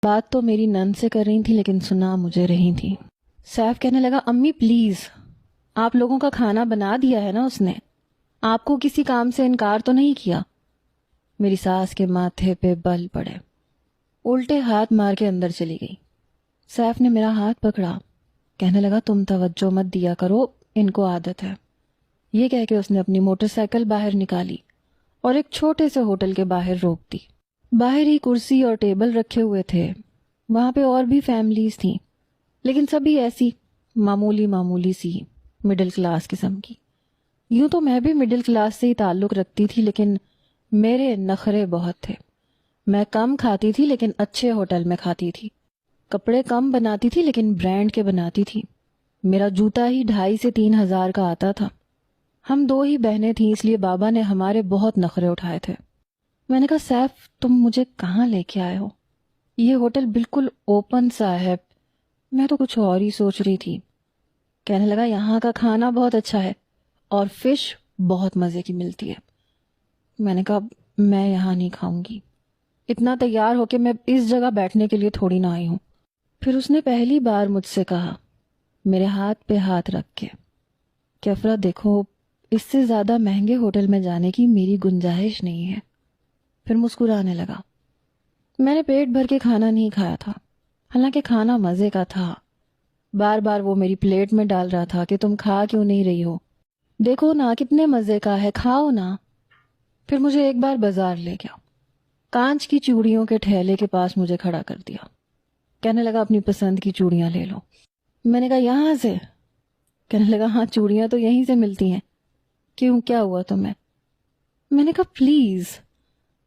بات تو میری نند سے کر رہی تھی لیکن سنا مجھے رہی تھی۔ سیف کہنے لگا امی پلیز، آپ لوگوں کا کھانا بنا دیا ہے نا اس نے، آپ کو کسی کام سے انکار تو نہیں کیا؟ میری ساس کے ماتھے پہ بل پڑے، الٹے ہاتھ مار کے اندر چلی گئی۔ سیف نے میرا ہاتھ پکڑا، کہنے لگا تم توجہ مت دیا کرو، ان کو عادت ہے۔ یہ کہہ کے اس نے اپنی موٹر سائیکل باہر نکالی اور ایک چھوٹے سے ہوٹل کے باہر روک دی۔ باہر ہی کرسی اور ٹیبل رکھے ہوئے تھے، وہاں پہ اور بھی فیملیز تھیں، لیکن سبھی ایسی معمولی سی مڈل کلاس قسم کی۔ یوں تو میں بھی مڈل کلاس سے ہی تعلق رکھتی تھی، لیکن میرے نخرے بہت تھے۔ میں کم کھاتی تھی لیکن اچھے ہوٹل میں کھاتی تھی، کپڑے کم بناتی تھی لیکن برانڈ کے بناتی تھی۔ میرا جوتا ہی 2,500 سے 3,000 کا آتا تھا۔ ہم 2 ہی بہنیں تھیں، اس لیے بابا نے ہمارے بہت نخرے اٹھائے تھے۔ میں نے کہا سیف تم مجھے کہاں لے کے آئے ہو؟ یہ ہوٹل بالکل اوپن سا ہے، میں تو کچھ اور ہی سوچ رہی تھی۔ کہنے لگا یہاں کا کھانا بہت اچھا ہے اور فش بہت مزے کی ملتی ہے۔ میں نے کہا میں یہاں نہیں کھاؤں گی، اتنا تیار ہو کے میں اس جگہ بیٹھنے کے لیے تھوڑی نہ آئی ہوں۔ پھر اس نے پہلی بار مجھ سے کہا، میرے ہاتھ پہ ہاتھ رکھ کے، کہ افرا دیکھو اس سے زیادہ مہنگے ہوٹل میں جانے کی میری گنجائش نہیں ہے۔ پھر مسکرانے لگا۔ میں نے پیٹ بھر کے کھانا نہیں کھایا تھا، حالانکہ کھانا مزے کا تھا۔ بار بار وہ میری پلیٹ میں ڈال رہا تھا کہ تم کھا کیوں نہیں رہی ہو، دیکھو نا کتنے مزے کا ہے، کھاؤ نا۔ پھر مجھے ایک بار بازار لے گیا، کانچ کی چوڑیوں کے ٹھیلے کے پاس مجھے کھڑا کر دیا، کہنے لگا اپنی پسند کی چوڑیاں لے لو۔ میں نے کہا یہاں سے؟ کہنے لگا ہاں چوڑیاں تو یہیں سے ملتی ہیں، کیوں کیا ہوا تمہیں؟ میں نے کہا پلیز،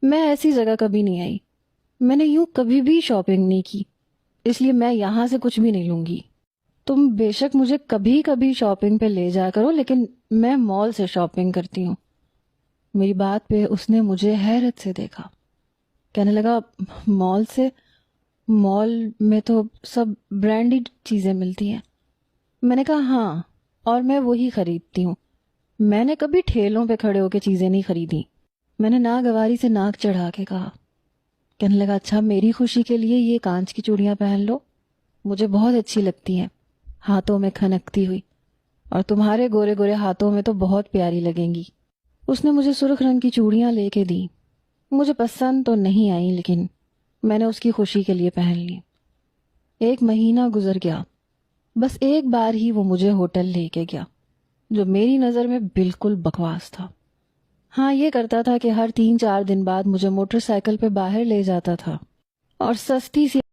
میں ایسی جگہ کبھی نہیں آئی، میں نے یوں کبھی بھی شاپنگ نہیں کی، اس لیے میں یہاں سے کچھ بھی نہیں لوں گی۔ تم بے شک مجھے کبھی کبھی شاپنگ پہ لے جا کرو، لیکن میں مال سے شاپنگ کرتی ہوں۔ میری بات پہ اس نے مجھے حیرت سے دیکھا، کہنے لگا مال سے؟ مال میں تو سب برانڈڈ چیزیں ملتی ہیں۔ میں نے کہا ہاں، اور میں وہی خریدتی ہوں، میں نے کبھی ٹھیلوں پہ کھڑے ہو کے چیزیں نہیں خریدی۔ میں نے ناگواری سے ناک چڑھا کے کہا۔ کہنے لگا اچھا میری خوشی کے لیے یہ کانچ کی چوڑیاں پہن لو، مجھے بہت اچھی لگتی ہیں، ہاتھوں میں کھنکتی ہوئی، اور تمہارے گورے گورے ہاتھوں میں تو بہت پیاری لگیں گی۔ اس نے مجھے سرخ رنگ کی چوڑیاں لے کے دی، مجھے پسند تو نہیں آئیں لیکن میں نے اس کی خوشی کے لیے پہن لی۔ 1 مہینہ گزر گیا، بس ایک بار ہی وہ مجھے ہوٹل لے کے گیا، جو میری نظر میں بالکل بکواس تھا۔ ہاں یہ کرتا تھا کہ ہر 3-4 دن بعد مجھے موٹر سائیکل پہ باہر لے جاتا تھا اور سستی سی